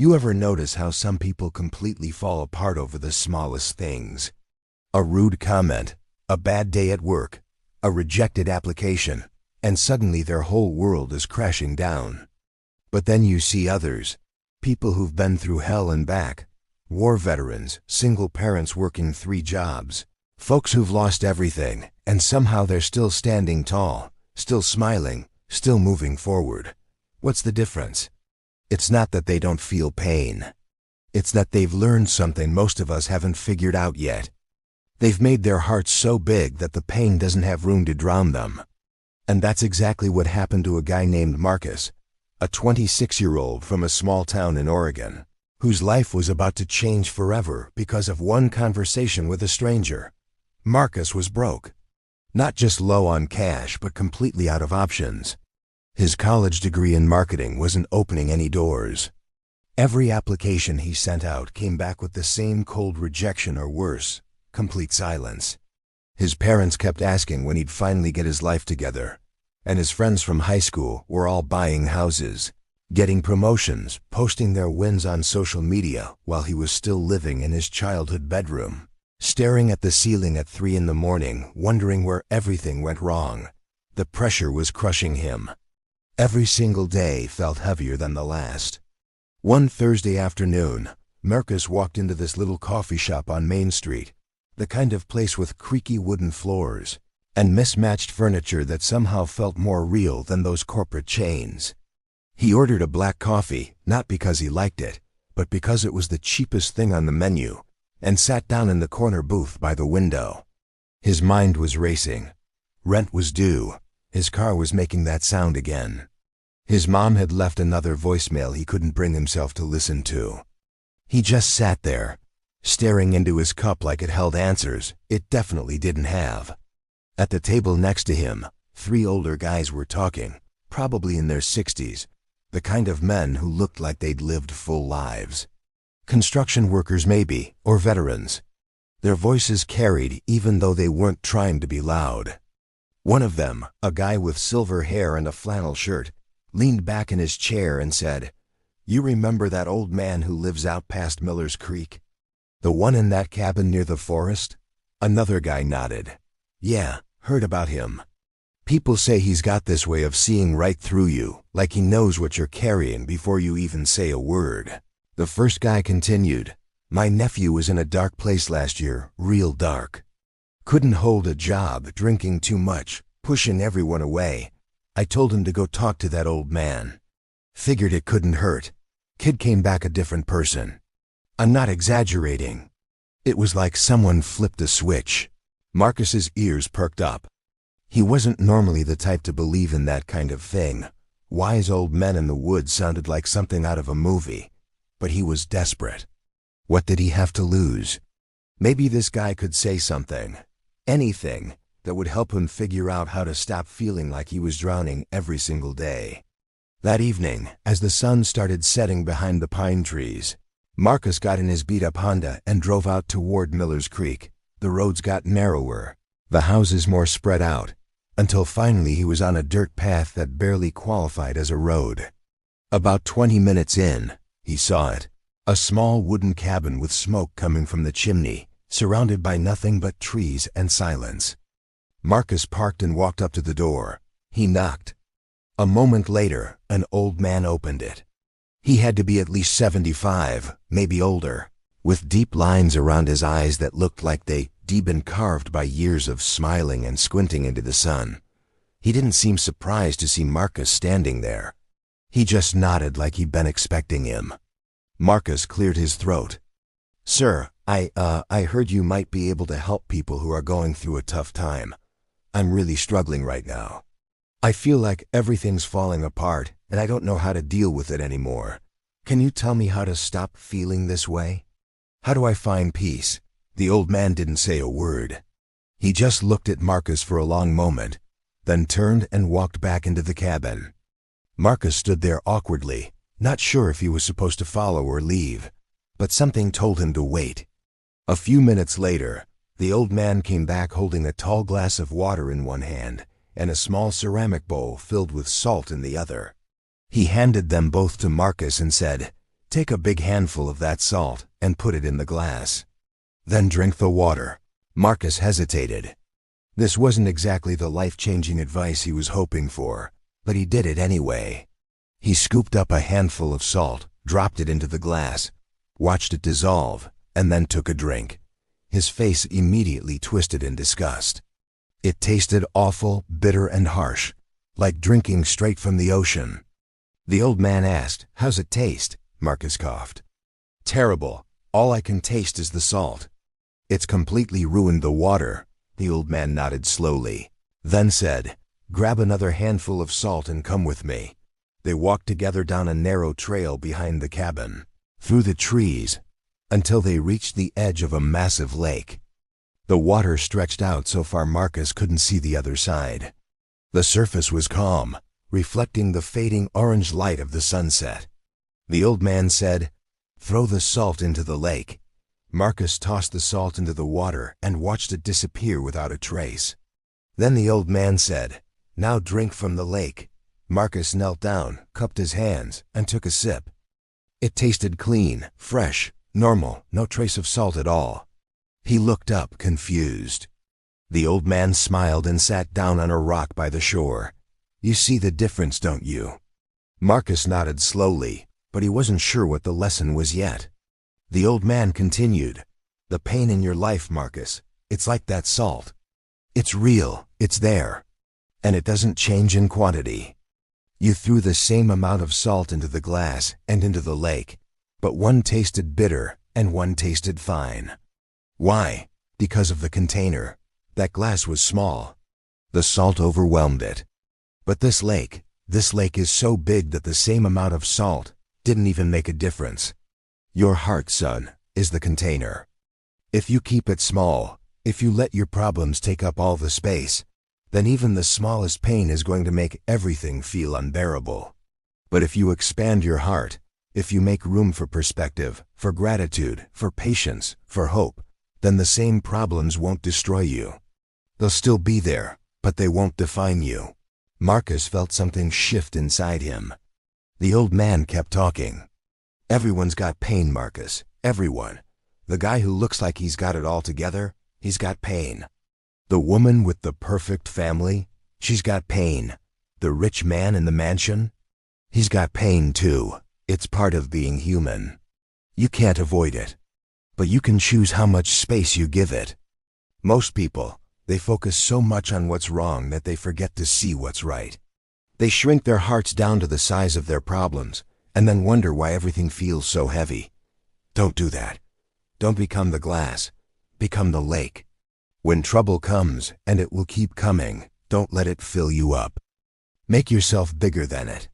You ever notice how some people completely fall apart over the smallest things? A rude comment, a bad day at work, a rejected application, and suddenly their whole world is crashing down. But then you see others, people who've been through hell and back, war veterans, single parents working 3 jobs, folks who've lost everything, and somehow they're still standing tall, still smiling, still moving forward. What's the difference? It's not that they don't feel pain. It's that they've learned something most of us haven't figured out yet. They've made their hearts so big that the pain doesn't have room to drown them. And that's exactly what happened to a guy named Marcus, a 26-year-old from a small town in Oregon, whose life was about to change forever because of one conversation with a stranger. Marcus was broke. Not just low on cash, but completely out of options. His college degree in marketing wasn't opening any doors. Every application he sent out came back with the same cold rejection or worse, complete silence. His parents kept asking when he'd finally get his life together, and his friends from high school were all buying houses, getting promotions, posting their wins on social media while he was still living in his childhood bedroom, staring at the ceiling at 3 in the morning, wondering where everything went wrong. The pressure was crushing him. Every single day felt heavier than the last. One Thursday afternoon, Marcus walked into this little coffee shop on Main Street, the kind of place with creaky wooden floors and mismatched furniture that somehow felt more real than those corporate chains. He ordered a black coffee, not because he liked it, but because it was the cheapest thing on the menu, and sat down in the corner booth by the window. His mind was racing. Rent was due. His car was making that sound again. His mom had left another voicemail he couldn't bring himself to listen to. He just sat there, staring into his cup like it held answers it definitely didn't have. At the table next to him, 3 older guys were talking, probably in their 60s, the kind of men who looked like they'd lived full lives. Construction workers maybe, or veterans. Their voices carried even though they weren't trying to be loud. One of them, a guy with silver hair and a flannel shirt, leaned back in his chair and said, "You remember that old man who lives out past Miller's Creek? The one in that cabin near the forest?" Another guy nodded. "Yeah, heard about him. People say he's got this way of seeing right through you, like he knows what you're carrying before you even say a word." The first guy continued, "My nephew was in a dark place last year, real dark. Couldn't hold a job, drinking too much, pushing everyone away. I told him to go talk to that old man. Figured it couldn't hurt. Kid came back a different person. I'm not exaggerating. It was like someone flipped a switch." Marcus's ears perked up. He wasn't normally the type to believe in that kind of thing. Wise old men in the woods sounded like something out of a movie. But he was desperate. What did he have to lose? Maybe this guy could say something, anything, that would help him figure out how to stop feeling like he was drowning every single day. That evening, as the sun started setting behind the pine trees, Marcus got in his beat-up Honda and drove out toward Miller's Creek. The roads got narrower, the houses more spread out, until finally he was on a dirt path that barely qualified as a road. About 20 minutes in, he saw it. A small wooden cabin with smoke coming from the chimney, surrounded by nothing but trees and silence. Marcus parked and walked up to the door. He knocked. A moment later, an old man opened it. He had to be at least 75, maybe older, with deep lines around his eyes that looked like they'd been carved by years of smiling and squinting into the sun. He didn't seem surprised to see Marcus standing there. He just nodded like he'd been expecting him. Marcus cleared his throat. "Sir, I heard you might be able to help people who are going through a tough time. I'm really struggling right now. I feel like everything's falling apart and I don't know how to deal with it anymore. Can you tell me how to stop feeling this way? How do I find peace?" The old man didn't say a word. He just looked at Marcus for a long moment, then turned and walked back into the cabin. Marcus stood there awkwardly, not sure if he was supposed to follow or leave, but something told him to wait. A few minutes later, the old man came back holding a tall glass of water in one hand and a small ceramic bowl filled with salt in the other. He handed them both to Marcus and said, Take a big handful of that salt and put it in the glass. Then drink the water. Marcus hesitated. This wasn't exactly the life-changing advice he was hoping for, but he did it anyway. He scooped up a handful of salt, dropped it into the glass, watched it dissolve, and then took a drink. His face immediately twisted in disgust. It tasted awful, bitter, and harsh, like drinking straight from the ocean. The old man asked, "How's it taste?" Marcus coughed. "Terrible. All I can taste is the salt." "It's completely ruined the water." The old man nodded slowly, then said, "Grab another handful of salt and come with me." They walked together down a narrow trail behind the cabin, through the trees, until they reached the edge of a massive lake. The water stretched out so far Marcus couldn't see the other side. The surface was calm, reflecting the fading orange light of the sunset. The old man said, "Throw the salt into the lake." Marcus tossed the salt into the water and watched it disappear without a trace. Then the old man said, "Now drink from the lake." Marcus knelt down, cupped his hands, and took a sip. It tasted clean, fresh, normal, no trace of salt at all. He looked up, confused. The old man smiled and sat down on a rock by the shore. "You see the difference, don't you?" Marcus nodded slowly, but he wasn't sure what the lesson was yet. The old man continued, "The pain in your life, Marcus, it's like that salt. It's real, it's there, and it doesn't change in quantity. You threw the same amount of salt into the glass and into the lake, but one tasted bitter and one tasted fine. Why? Because of the container. That glass was small. The salt overwhelmed it. But this lake is so big that the same amount of salt didn't even make a difference. Your heart, son, is the container. If you keep it small, if you let your problems take up all the space, then even the smallest pain is going to make everything feel unbearable. But if you expand your heart, if you make room for perspective, for gratitude, for patience, for hope, then the same problems won't destroy you. They'll still be there, but they won't define you." Marcus felt something shift inside him. The old man kept talking. "Everyone's got pain, Marcus. Everyone. The guy who looks like he's got it all together, he's got pain. The woman with the perfect family, she's got pain. The rich man in the mansion, he's got pain too. It's part of being human. You can't avoid it, but you can choose how much space you give it. Most people, they focus so much on what's wrong that they forget to see what's right. They shrink their hearts down to the size of their problems and then wonder why everything feels so heavy. Don't do that. Don't become the glass. Become the lake. When trouble comes, and it will keep coming, don't let it fill you up. Make yourself bigger than it.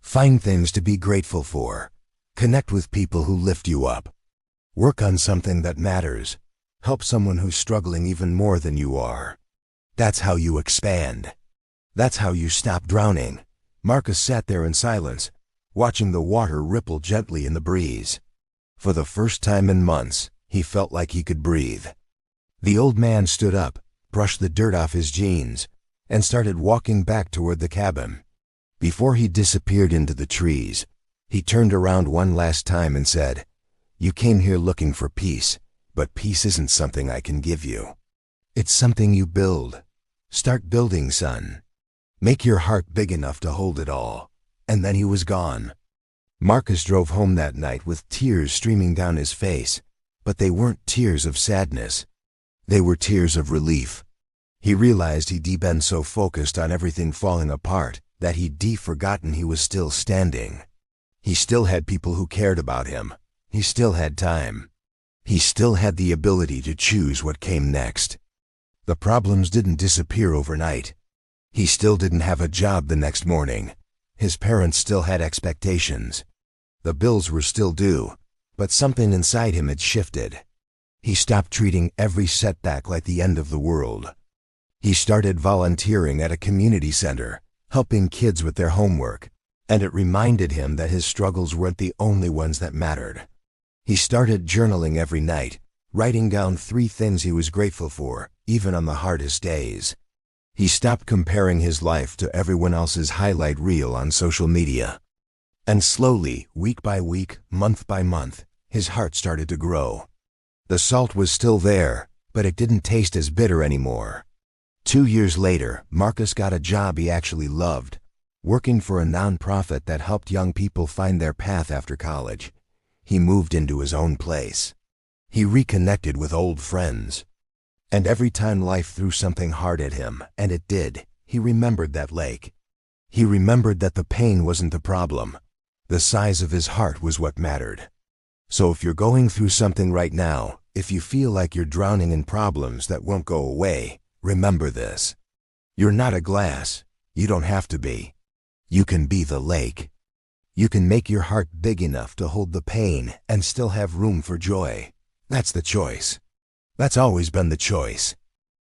Find things to be grateful for. Connect with people who lift you up. Work on something that matters. Help someone who's struggling even more than you are. That's how you expand. That's how you stop drowning." Marcus sat there in silence, watching the water ripple gently in the breeze. For the first time in months, he felt like he could breathe. The old man stood up, brushed the dirt off his jeans, and started walking back toward the cabin. Before he disappeared into the trees, he turned around one last time and said, "You came here looking for peace, but peace isn't something I can give you. It's something you build. Start building, son. Make your heart big enough to hold it all." And then he was gone. Marcus drove home that night with tears streaming down his face, but they weren't tears of sadness. They were tears of relief. He realized he'd been so focused on everything falling apart that he'd forgotten he was still standing. He still had people who cared about him. He still had time. He still had the ability to choose what came next. The problems didn't disappear overnight. He still didn't have a job the next morning. His parents still had expectations. The bills were still due, but something inside him had shifted. He stopped treating every setback like the end of the world. He started volunteering at a community center, helping kids with their homework, and it reminded him that his struggles weren't the only ones that mattered. He started journaling every night, writing down 3 things he was grateful for, even on the hardest days. He stopped comparing his life to everyone else's highlight reel on social media. And slowly, week by week, month by month, his heart started to grow. The salt was still there, but it didn't taste as bitter anymore. 2 years later, Marcus got a job he actually loved, working for a nonprofit that helped young people find their path after college. He moved into his own place. He reconnected with old friends. And every time life threw something hard at him, and it did, he remembered that lake. He remembered that the pain wasn't the problem. The size of his heart was what mattered. So if you're going through something right now, if you feel like you're drowning in problems that won't go away, remember this. You're not a glass. You don't have to be. You can be the lake. You can make your heart big enough to hold the pain and still have room for joy. That's the choice. That's always been the choice.